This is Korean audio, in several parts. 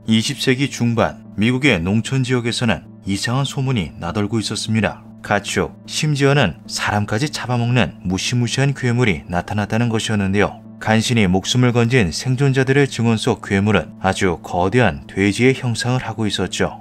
20세기 중반 미국의 농촌 지역에서는 이상한 소문이 나돌고 있었습니다. 가축, 심지어는 사람까지 잡아먹는 무시무시한 괴물이 나타났다는 것이었는데요. 간신히 목숨을 건진 생존자들의 증언 속 괴물은 아주 거대한 돼지의 형상을 하고 있었죠.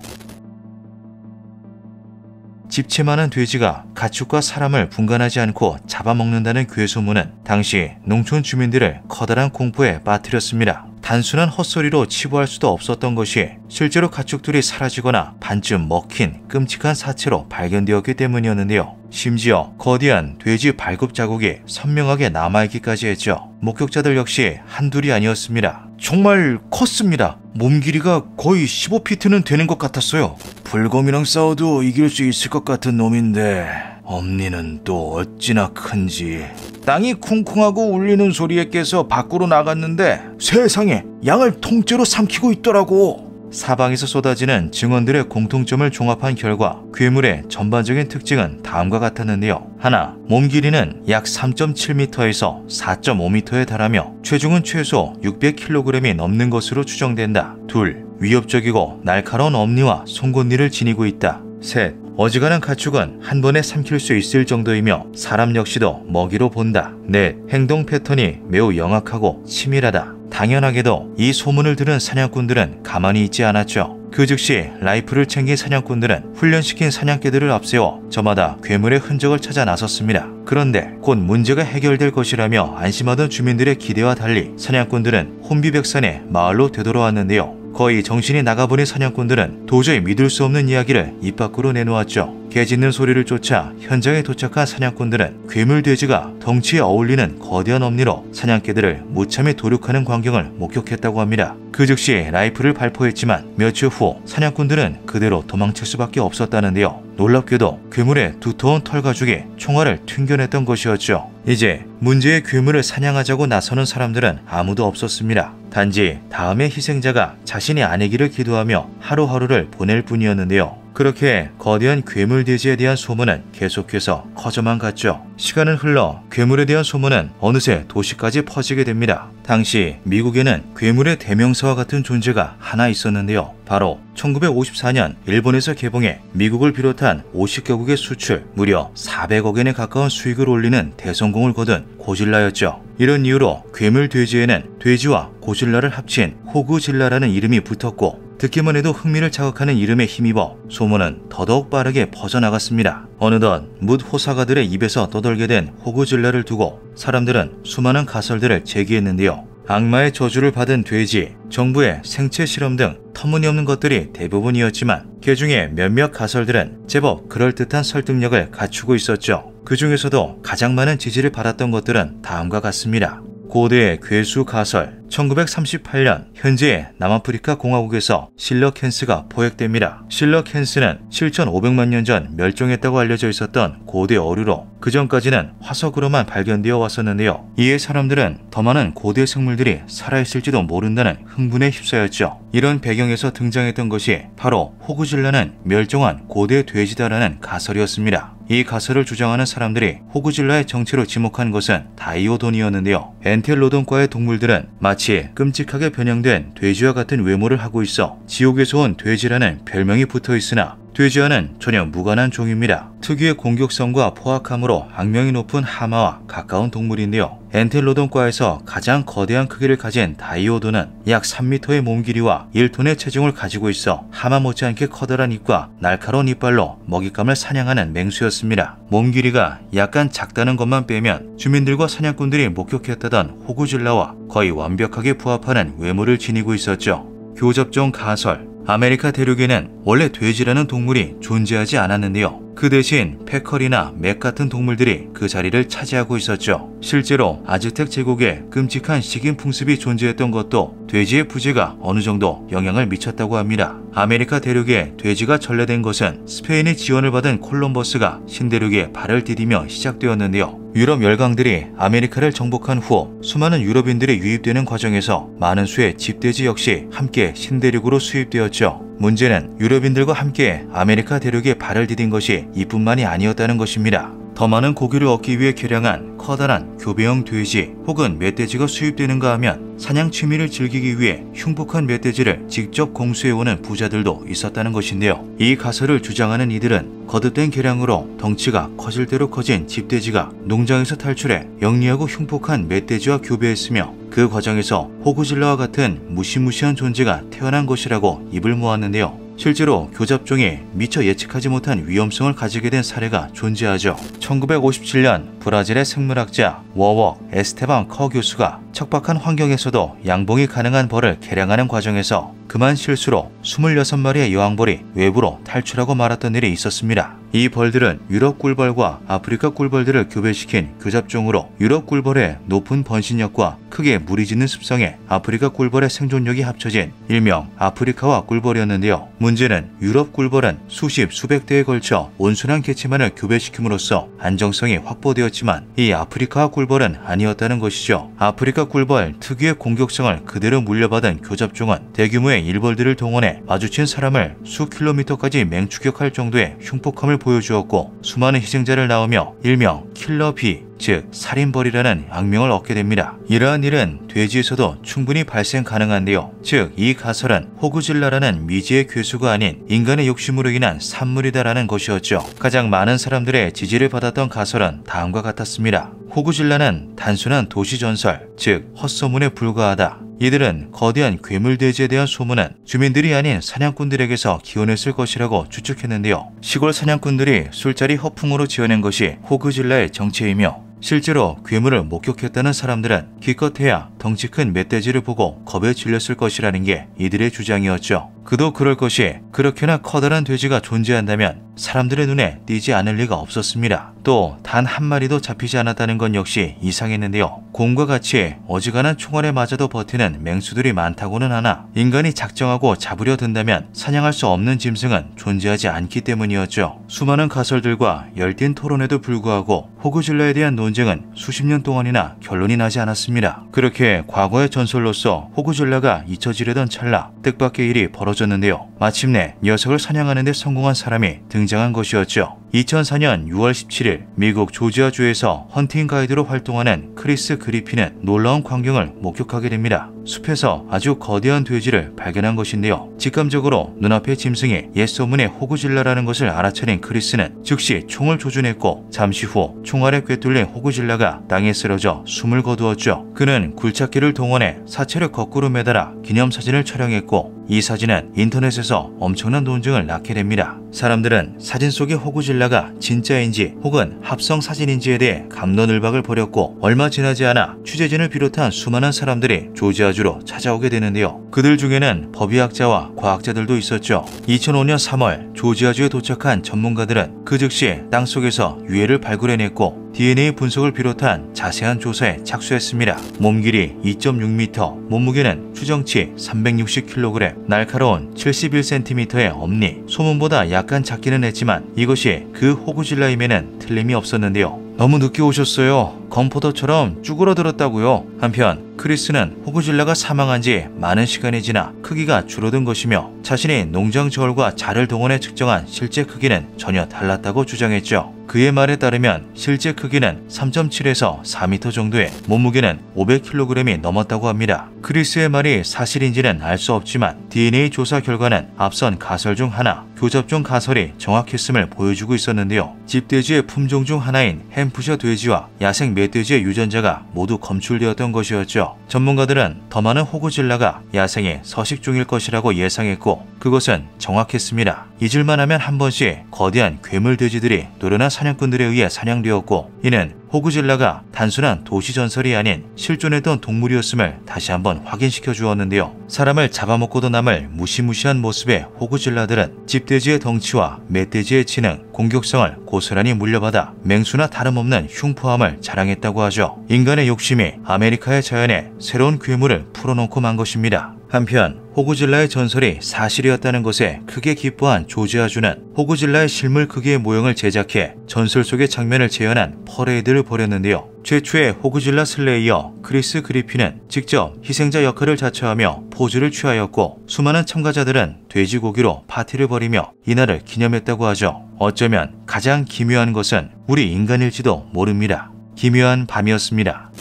집채 많은 돼지가 가축과 사람을 분간하지 않고 잡아먹는다는 괴소문은 당시 농촌 주민들을 커다란 공포에 빠뜨렸습니다. 단순한 헛소리로 치부할 수도 없었던 것이 실제로 가축들이 사라지거나 반쯤 먹힌 끔찍한 사체로 발견되었기 때문이었는데요. 심지어 거대한 돼지 발굽 자국이 선명하게 남아있기까지 했죠. 목격자들 역시 한둘이 아니었습니다. 정말 컸습니다. 몸 길이가 거의 15피트는 되는 것 같았어요. 불곰이랑 싸워도 이길 수 있을 것 같은 놈인데 엄니는 또 어찌나 큰지. 땅이 쿵쿵하고 울리는 소리에 깨서 밖으로 나갔는데 세상에 양을 통째로 삼키고 있더라고. 사방에서 쏟아지는 증언들의 공통점을 종합한 결과 괴물의 전반적인 특징은 다음과 같았는데요. 하나, 몸 길이는 약 3.7m에서 4.5m에 달하며 체중은 최소 600kg이 넘는 것으로 추정된다. 둘, 위협적이고 날카로운 엄니와 송곳니를 지니고 있다. 셋, 어지간한 가축은 한 번에 삼킬 수 있을 정도이며 사람 역시도 먹이로 본다. 넷, 행동 패턴이 매우 영악하고 치밀하다. 당연하게도 이 소문을 들은 사냥꾼들은 가만히 있지 않았죠. 그 즉시 라이플을 챙긴 사냥꾼들은 훈련시킨 사냥개들을 앞세워 저마다 괴물의 흔적을 찾아 나섰습니다. 그런데 곧 문제가 해결될 것이라며 안심하던 주민들의 기대와 달리 사냥꾼들은 혼비백산의 마을로 되돌아왔는데요. 거의 정신이 나가버린 사냥꾼들은 도저히 믿을 수 없는 이야기를 입 밖으로 내놓았죠. 개 짖는 소리를 쫓아 현장에 도착한 사냥꾼들은 괴물 돼지가 덩치에 어울리는 거대한 엄니로 사냥개들을 무참히 도륙하는 광경을 목격했다고 합니다. 그 즉시 라이플을 발포했지만 며칠 후 사냥꾼들은 그대로 도망칠 수밖에 없었다는데요. 놀랍게도 괴물의 두터운 털 가죽이 총알을 튕겨냈던 것이었죠. 이제 문제의 괴물을 사냥하자고 나서는 사람들은 아무도 없었습니다. 단지 다음의 희생자가 자신이 아니기를 기도하며 하루하루를 보낼 뿐이었는데요. 그렇게 거대한 괴물 돼지에 대한 소문은 계속해서 커져만 갔죠. 시간은 흘러 괴물에 대한 소문은 어느새 도시까지 퍼지게 됩니다. 당시 미국에는 괴물의 대명사와 같은 존재가 하나 있었는데요. 바로 1954년 일본에서 개봉해 미국을 비롯한 50개국에 수출 무려 400억엔에 가까운 수익을 올리는 대성공을 거둔 고질라였죠. 이런 이유로 괴물 돼지에는 돼지와 고질라를 합친 호그질라라는 이름이 붙었고 듣기만 해도 흥미를 자극하는 이름에 힘입어 소문은 더더욱 빠르게 퍼져나갔습니다. 어느덧 뭇 호사가들의 입에서 떠돌게 된 호그질라를 두고 사람들은 수많은 가설들을 제기했는데요. 악마의 저주를 받은 돼지, 정부의 생체 실험 등 터무니없는 것들이 대부분이었지만 그 중에 몇몇 가설들은 제법 그럴듯한 설득력을 갖추고 있었죠. 그 중에서도 가장 많은 지지를 받았던 것들은 다음과 같습니다. 고대의 괴수 가설. 1938년 현재의 남아프리카 공화국에서 실러캔스가 포획됩니다. 실러캔스는 7,500만 년 전 멸종했다고 알려져 있었던 고대 어류로 그 전까지는 화석으로만 발견되어 왔었는데요. 이에 사람들은 더 많은 고대 생물들이 살아있을지도 모른다는 흥분에 휩싸였죠. 이런 배경에서 등장했던 것이 바로 호그질라는 멸종한 고대 돼지다라는 가설이었습니다. 이 가설을 주장하는 사람들이 호그질라의 정체로 지목한 것은 다이오돈이었는데요. 엔텔로돈과의 동물들은 마치 끔찍하게 변형된 돼지와 같은 외모를 하고 있어 지옥에서 온 돼지라는 별명이 붙어 있으나 돼지와는 전혀 무관한 종입니다. 특유의 공격성과 포악함으로 악명이 높은 하마와 가까운 동물인데요. 엔텔로돈과에서 가장 거대한 크기를 가진 다이오돈은 약 3m의 몸 길이와 1톤의 체중을 가지고 있어 하마 못지않게 커다란 입과 날카로운 이빨로 먹잇감을 사냥하는 맹수였습니다. 몸 길이가 약간 작다는 것만 빼면 주민들과 사냥꾼들이 목격했다던 호그질라와 거의 완벽하게 부합하는 외모를 지니고 있었죠. 교접종 가설. 아메리카 대륙에는 원래 돼지라는 동물이 존재하지 않았는데요. 그 대신 패커리나 맥 같은 동물들이 그 자리를 차지하고 있었죠. 실제로 아즈텍 제국에 끔찍한 식인 풍습이 존재했던 것도 돼지의 부재가 어느 정도 영향을 미쳤다고 합니다. 아메리카 대륙에 돼지가 전래된 것은 스페인의 지원을 받은 콜럼버스가 신대륙에 발을 디디며 시작되었는데요. 유럽 열강들이 아메리카를 정복한 후 수많은 유럽인들이 유입되는 과정에서 많은 수의 집돼지 역시 함께 신대륙으로 수입되었죠. 문제는 유럽인들과 함께 아메리카 대륙에 발을 디딘 것이 이뿐만이 아니었다는 것입니다. 더 많은 고기를 얻기 위해 개량한 커다란 교배형 돼지 혹은 멧돼지가 수입되는가 하면 사냥 취미를 즐기기 위해 흉폭한 멧돼지를 직접 공수해오는 부자들도 있었다는 것인데요. 이 가설을 주장하는 이들은 거듭된 개량으로 덩치가 커질 대로 커진 집돼지가 농장에서 탈출해 영리하고 흉폭한 멧돼지와 교배했으며 그 과정에서 호그질라와 같은 무시무시한 존재가 태어난 것이라고 입을 모았는데요. 실제로 교잡종이 미처 예측하지 못한 위험성을 가지게 된 사례가 존재하죠. 1957년 브라질의 생물학자 워웍 에스테방 커 교수가 척박한 환경에서도 양봉이 가능한 벌을 개량하는 과정에서 그만 실수로 26마리의 여왕벌이 외부로 탈출하고 말았던 일이 있었습니다. 이 벌들은 유럽 꿀벌과 아프리카 꿀벌들을 교배시킨 교잡종으로 유럽 꿀벌의 높은 번식력과 크게 무리짓는 습성에 아프리카 꿀벌의 생존력이 합쳐진 일명 아프리카와 꿀벌이었는데요. 문제는 유럽 꿀벌은 수백 대에 걸쳐 온순한 개체만을 교배시킴으로써 안정성이 확보되었지만 이 아프리카 꿀벌은 아니었다는 것이죠. 아프리카 꿀벌 특유의 공격성을 그대로 물려받은 교잡종은 대규모의 일벌들을 동원해 마주친 사람을 수 킬로미터까지 맹추격할 정도의 흉폭함을 보여주었고 수많은 희생자를 낳으며 일명 킬러비, 즉 살인벌이라는 악명을 얻게 됩니다. 이러한 일은 돼지에서도 충분히 발생 가능한데요. 즉 이 가설은 호그질라라는 미지의 괴수가 아닌 인간의 욕심으로 인한 산물이다라는 것이었죠. 가장 많은 사람들의 지지를 받았던 가설은 다음과 같았습니다. 호그질라는 단순한 도시전설, 즉 헛소문에 불과하다. 이들은 거대한 괴물돼지에 대한 소문은 주민들이 아닌 사냥꾼들에게서 기원했을 것이라고 추측했는데요. 시골 사냥꾼들이 술자리 허풍으로 지어낸 것이 호그질라의 정체이며 실제로 괴물을 목격했다는 사람들은 기껏해야 덩치 큰 멧돼지를 보고 겁에 질렸을 것이라는 게 이들의 주장이었죠. 그도 그럴 것이 그렇게나 커다란 돼지가 존재한다면 사람들의 눈에 띄지 않을 리가 없었습니다. 또 단 한 마리도 잡히지 않았다는 건 역시 이상했는데요. 곰과 같이 어지간한 총알에 맞아도 버티는 맹수들이 많다고는 하나 인간이 작정하고 잡으려 든다면 사냥할 수 없는 짐승은 존재하지 않기 때문이었죠. 수많은 가설들과 열띤 토론에도 불구하고 호그질라에 대한 논쟁은 수십 년 동안이나 결론이 나지 않았습니다. 그렇게 과거의 전설로서 호그질라가 잊혀지려던 찰나 뜻밖의 일이 벌어졌는데요. 마침내 녀석을 사냥하는 데 성공한 사람이 등장한 것이었죠. 2004년 6월 17일 미국 조지아주에서 헌팅 가이드로 활동하는 크리스 그리핀은 놀라운 광경을 목격하게 됩니다. 숲에서 아주 거대한 돼지를 발견한 것인데요. 직감적으로 눈앞의 짐승이 옛 소문의 호그질라라는 것을 알아차린 크리스는 즉시 총을 조준했고 잠시 후 총알에 꿰뚫린 호그질라가 땅에 쓰러져 숨을 거두었죠. 그는 굴착기를 동원해 사체를 거꾸로 매달아 기념사진을 촬영했고 이 사진은 인터넷에서 엄청난 논쟁을 낳게 됩니다. 사람들은 사진 속의 호그질라가 진짜인지 혹은 합성 사진인지에 대해 갑론을박을 벌였고 얼마 지나지 않아 취재진을 비롯한 수많은 사람들이 조지아주로 찾아오게 되는데요. 그들 중에는 법의학자와 과학자들도 있었죠. 2005년 3월 조지아주에 도착한 전문가들은 그 즉시 땅속에서 유해를 발굴해냈고 DNA 분석을 비롯한 자세한 조사에 착수했습니다. 몸길이 2.6m, 몸무게는 추정치 360kg, 날카로운 71cm의 엄니, 소문보다 약간 작기는 했지만 이것이 그 호그질라임에는 틀림이 없었는데요. 너무 늦게 오셨어요. 건포도처럼 쭈그러들었다고요. 한편 크리스는 호그질라가 사망한 지 많은 시간이 지나 크기가 줄어든 것이며 자신이 농장 저울과 자를 동원해 측정한 실제 크기는 전혀 달랐다고 주장했죠. 그의 말에 따르면 실제 크기는 3.7에서 4m 정도에 몸무게는 500kg이 넘었다고 합니다. 크리스의 말이 사실인지는 알 수 없지만 DNA 조사 결과는 앞선 가설 중 하나, 교잡종 가설이 정확했음을 보여주고 있었는데요. 집돼지의 품종 중 하나인 햄프셔 돼지와 야생 멧돼지의 유전자가 모두 검출되었던 것이었죠. 전문가들은 더 많은 호그질라가 야생의 서식종일 것이라고 예상했고 그것은 정확했습니다. 잊을만 하면 한 번씩 거대한 괴물 돼지들이 노련한 사냥꾼들에 의해 사냥되었고 이는 호그질라가 단순한 도시전설이 아닌 실존했던 동물이었음을 다시 한번 확인시켜 주었는데요. 사람을 잡아먹고도 남을 무시무시한 모습의 호그질라들은 집돼지의 덩치와 멧돼지의 지능, 공격성을 고스란히 물려받아 맹수나 다름없는 흉포함을 자랑했다고 하죠. 인간의 욕심이 아메리카의 자연에 새로운 괴물을 풀어놓고 만 것입니다. 한편 호그질라의 전설이 사실이었다는 것에 크게 기뻐한 조지아주는 호그질라의 실물 크기의 모형을 제작해 전설 속의 장면을 재현한 퍼레이드를 벌였는데요. 최초의 호그질라 슬레이어 크리스 그리핀은 직접 희생자 역할을 자처하며 포즈를 취하였고 수많은 참가자들은 돼지고기로 파티를 벌이며 이날을 기념했다고 하죠. 어쩌면 가장 기묘한 것은 우리 인간일지도 모릅니다. 기묘한 밤이었습니다.